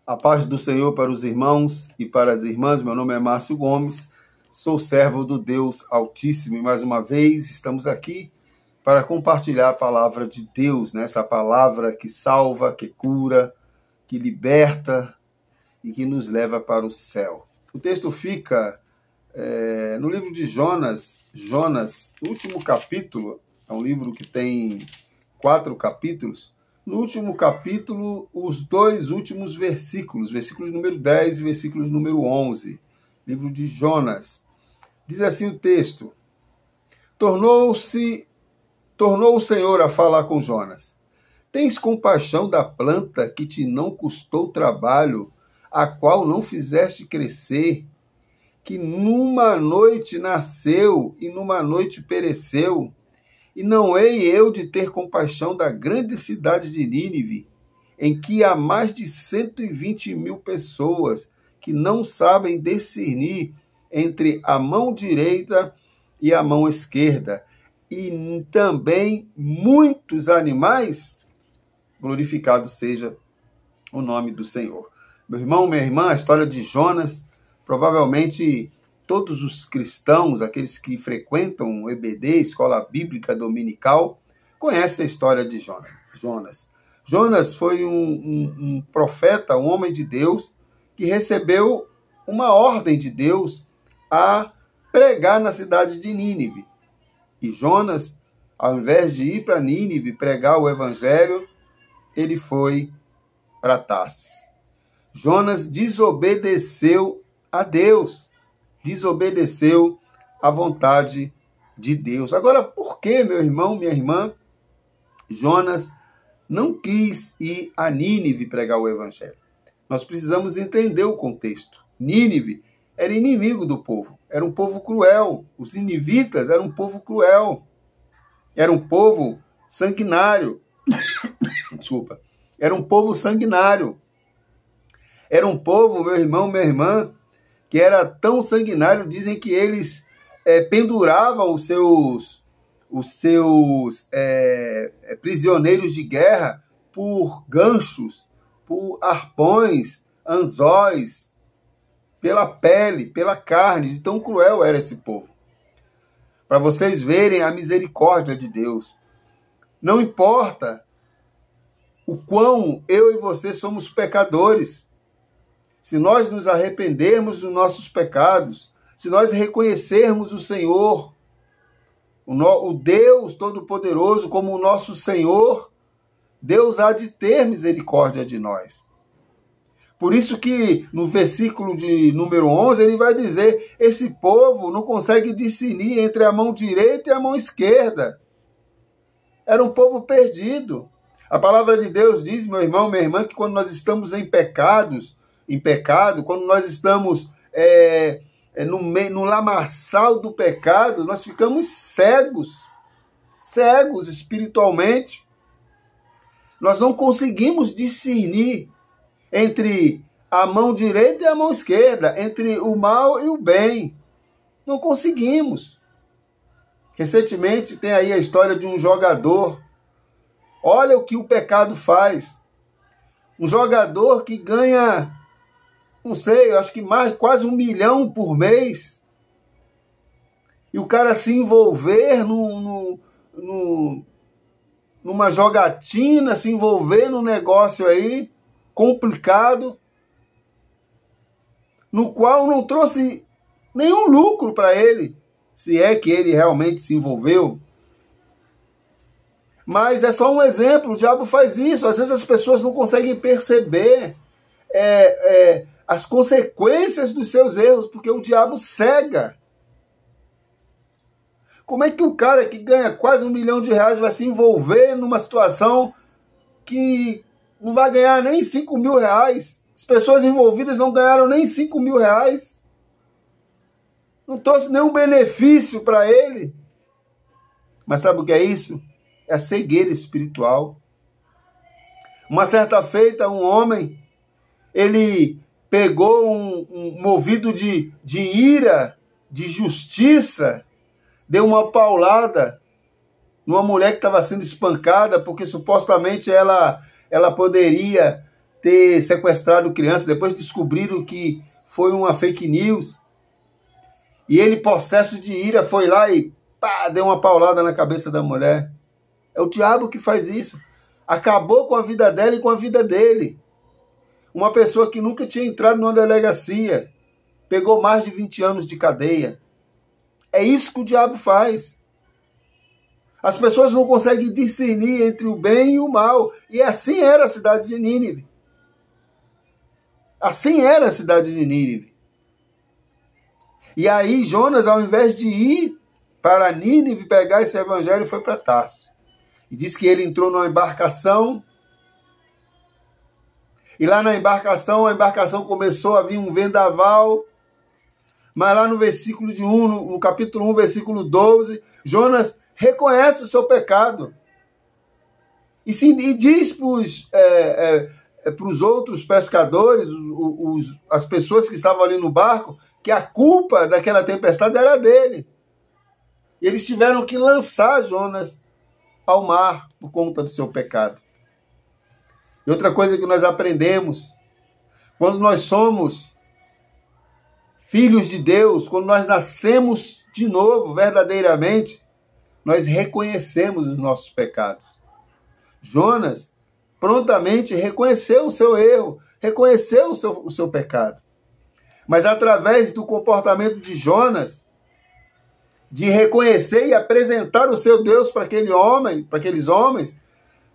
A paz do Senhor para os irmãos e para as irmãs. Meu nome é Márcio Gomes, sou servo do Deus Altíssimo e mais uma vez estamos aqui para compartilhar a palavra de Deus, né? Essa palavra que salva, que cura, que liberta e que nos leva para o céu. O texto fica no livro de Jonas, no último capítulo, é um livro que tem 4 capítulos. No último capítulo, os 2 últimos versículos, versículos número 10 e versículos número 11, livro de Jonas. Diz assim o texto: Tornou o Senhor a falar com Jonas. Tens compaixão da planta que te não custou trabalho, a qual não fizeste crescer, que numa noite nasceu e numa noite pereceu? E não hei eu de ter compaixão da grande cidade de Nínive, em que há mais de 120.000 pessoas que não sabem discernir entre a mão direita e a mão esquerda, e também muitos animais? Glorificado seja o nome do Senhor. Meu irmão, minha irmã, a história de Jonas, provavelmente todos os cristãos, aqueles que frequentam o EBD, Escola Bíblica Dominical, conhecem a história de Jonas. Jonas foi um profeta, um homem de Deus, que recebeu uma ordem de Deus a pregar na cidade de Nínive. E Jonas, ao invés de ir para Nínive pregar o evangelho, ele foi para Tarsis. Jonas desobedeceu a Deus. Desobedeceu à vontade de Deus. Agora, por que, meu irmão, minha irmã, Jonas não quis ir a Nínive pregar o evangelho? Nós precisamos entender o contexto. Nínive era inimigo do povo, era um povo cruel. Os ninivitas eram um povo cruel, era um povo sanguinário. Desculpa. Era um povo sanguinário. Era um povo, meu irmão, minha irmã, que era tão sanguinário, dizem que eles penduravam os seus prisioneiros de guerra por ganchos, por arpões, anzóis, pela pele, pela carne, de tão cruel era esse povo. Para vocês verem a misericórdia de Deus. Não importa o quão eu e você somos pecadores, se nós nos arrependermos dos nossos pecados, se nós reconhecermos o Senhor, o Deus Todo-Poderoso como o nosso Senhor, Deus há de ter misericórdia de nós. Por isso que no versículo de número 11 ele vai dizer: esse povo não consegue discernir entre a mão direita e a mão esquerda. Era um povo perdido. A palavra de Deus diz, meu irmão, minha irmã, que quando nós estamos em pecado, quando nós estamos no lamaçal do pecado, nós ficamos cegos espiritualmente. Nós não conseguimos discernir entre a mão direita e a mão esquerda, entre o mal e o bem. Não conseguimos. Recentemente tem aí a história de um jogador. Olha o que o pecado faz. Um jogador que ganha, não sei, eu acho que quase 1 milhão por mês. E o cara se envolver numa jogatina, se envolver num negócio aí complicado, no qual não trouxe nenhum lucro para ele, se é que ele realmente se envolveu. Mas é só um exemplo, o diabo faz isso. Às vezes as pessoas não conseguem perceber as consequências dos seus erros, porque o diabo cega. Como é que o cara que ganha quase R$1 milhão vai se envolver numa situação que não vai ganhar nem R$5.000? As pessoas envolvidas não ganharam nem R$5.000. Não trouxe nenhum benefício para ele. Mas sabe o que é isso? É a cegueira espiritual. Uma certa feita, um homem, ele pegou um movido de ira, de justiça, deu uma paulada numa mulher que estava sendo espancada porque supostamente ela poderia ter sequestrado criança, depois descobriram que foi uma fake news. E ele, possesso de ira, foi lá e pá, deu uma paulada na cabeça da mulher. É o diabo que faz isso. Acabou com a vida dela e com a vida dele. Uma pessoa que nunca tinha entrado numa delegacia, pegou mais de 20 anos de cadeia. É isso que o diabo faz. As pessoas não conseguem discernir entre o bem e o mal. E assim era a cidade de Nínive. Assim era a cidade de Nínive. E aí Jonas, ao invés de ir para Nínive pegar esse evangelho, foi para Tarso. E diz que ele entrou numa embarcação. E lá na embarcação, a embarcação começou a vir um vendaval. Mas lá no versículo de 1, no capítulo 1, versículo 12, Jonas reconhece o seu pecado. E diz para os outros pescadores, as pessoas que estavam ali no barco, que a culpa daquela tempestade era dele. E eles tiveram que lançar Jonas ao mar por conta do seu pecado. E outra coisa que nós aprendemos, quando nós somos filhos de Deus, quando nós nascemos de novo, verdadeiramente, nós reconhecemos os nossos pecados. Jonas prontamente reconheceu o seu erro, reconheceu o seu pecado. Mas através do comportamento de Jonas, de reconhecer e apresentar o seu Deus para aqueles homens,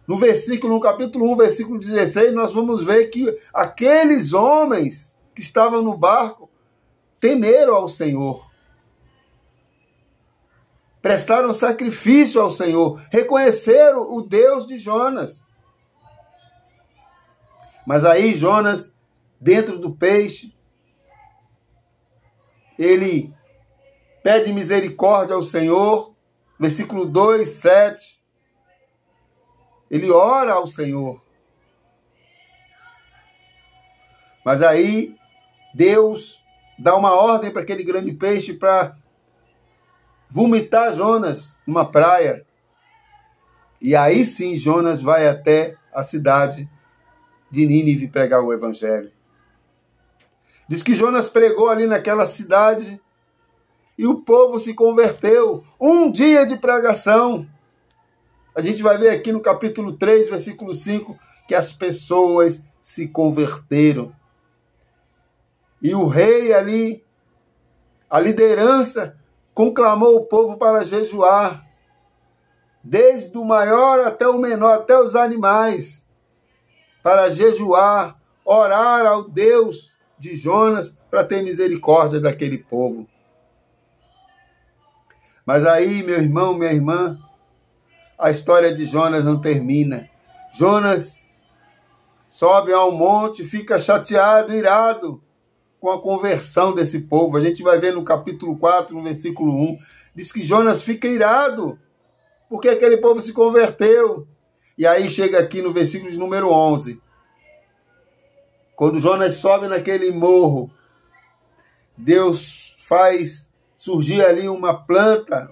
no capítulo 1, versículo 16, nós vamos ver que aqueles homens que estavam no barco temeram ao Senhor. Prestaram sacrifício ao Senhor, reconheceram o Deus de Jonas. Mas aí Jonas, dentro do peixe, ele pede misericórdia ao Senhor, versículo 2, 7. Ele ora ao Senhor. Mas aí Deus dá uma ordem para aquele grande peixe para vomitar Jonas numa praia. E aí sim Jonas vai até a cidade de Nínive pregar o evangelho. Diz que Jonas pregou ali naquela cidade e o povo se converteu. Um dia de pregação. A gente vai ver aqui no capítulo 3, versículo 5, que as pessoas se converteram. E o rei ali, a liderança, conclamou o povo para jejuar. Desde o maior até o menor, até os animais. Para jejuar, orar ao Deus de Jonas para ter misericórdia daquele povo. Mas aí, meu irmão, minha irmã, a história de Jonas não termina. Jonas sobe ao monte, fica chateado, irado com a conversão desse povo. A gente vai ver no capítulo 4, no versículo 1, diz que Jonas fica irado porque aquele povo se converteu. E aí chega aqui no versículo de número 11. Quando Jonas sobe naquele morro, Deus faz surgir ali uma planta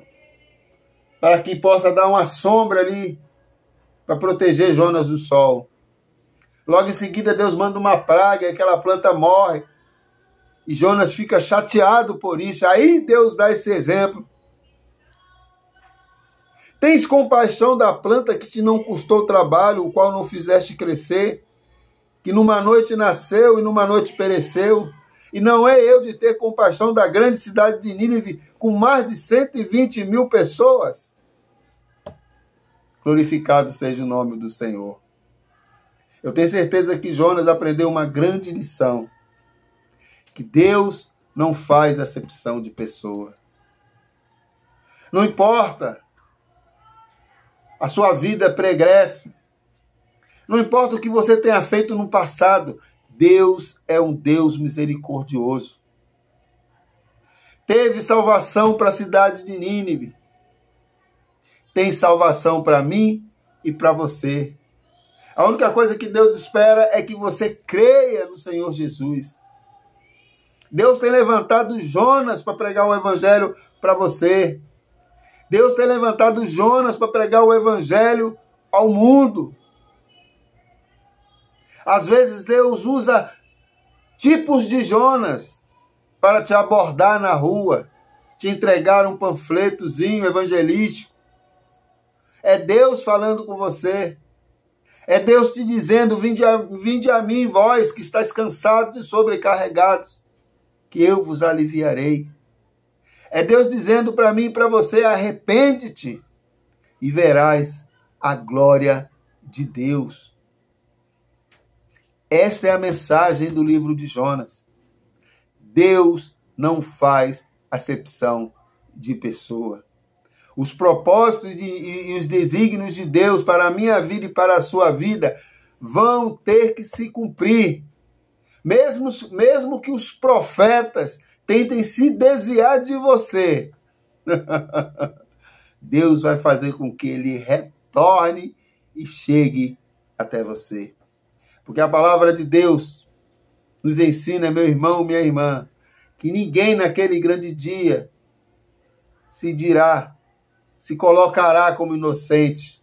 para que possa dar uma sombra ali para proteger Jonas do sol. Logo em seguida, Deus manda uma praga e aquela planta morre. E Jonas fica chateado por isso. Aí Deus dá esse exemplo. Tens compaixão da planta que te não custou trabalho, o qual não fizeste crescer, que numa noite nasceu e numa noite pereceu. E não é eu de ter compaixão da grande cidade de Nínive, com mais de 120 mil pessoas? Glorificado seja o nome do Senhor. Eu tenho certeza que Jonas aprendeu uma grande lição. Que Deus não faz acepção de pessoa. Não importa a sua vida pregressa. Não importa o que você tenha feito no passado. Deus é um Deus misericordioso. Teve salvação para a cidade de Nínive. Tem salvação para mim e para você. A única coisa que Deus espera é que você creia no Senhor Jesus. Deus tem levantado Jonas para pregar o evangelho para você. Deus tem levantado Jonas para pregar o evangelho ao mundo. Às vezes Deus usa tipos de Jonas para te abordar na rua, te entregar um panfletozinho evangelístico. É Deus falando com você. É Deus te dizendo: vinde a mim, vós que estáis cansados e sobrecarregados, que eu vos aliviarei. É Deus dizendo para mim e para você: arrepende-te e verás a glória de Deus. Esta é a mensagem do livro de Jonas. Deus não faz acepção de pessoa. Os propósitos e os desígnios de Deus para a minha vida e para a sua vida vão ter que se cumprir. Mesmo que os profetas tentem se desviar de você, Deus vai fazer com que ele retorne e chegue até você. Porque a palavra de Deus nos ensina, meu irmão, minha irmã, que ninguém naquele grande dia se colocará como inocente,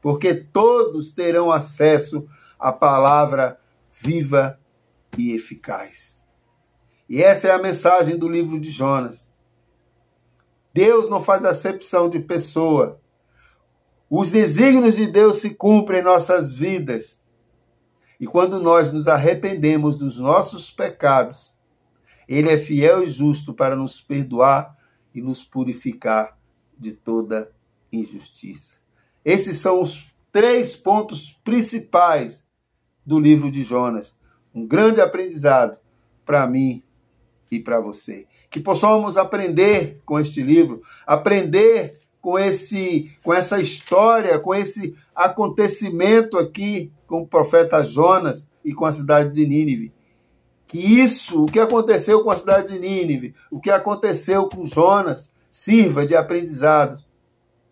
porque todos terão acesso à palavra viva e eficaz. E essa é a mensagem do livro de Jonas. Deus não faz acepção de pessoa. Os desígnios de Deus se cumprem em nossas vidas. E quando nós nos arrependemos dos nossos pecados, Ele é fiel e justo para nos perdoar e nos purificar de toda injustiça. Esses são os 3 pontos principais do livro de Jonas. Um grande aprendizado para mim e para você. Que possamos aprender com este livro, aprender com essa história, com esse acontecimento aqui com o profeta Jonas e com a cidade de Nínive. O que aconteceu com a cidade de Nínive, o que aconteceu com Jonas, sirva de aprendizado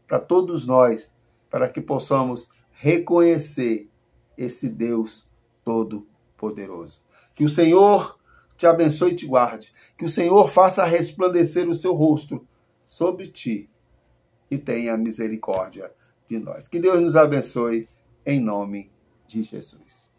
para todos nós, para que possamos reconhecer esse Deus Todo-Poderoso. Que o Senhor te abençoe e te guarde. Que o Senhor faça resplandecer o seu rosto sobre ti e tenha misericórdia de nós. Que Deus nos abençoe em nome de Jesus.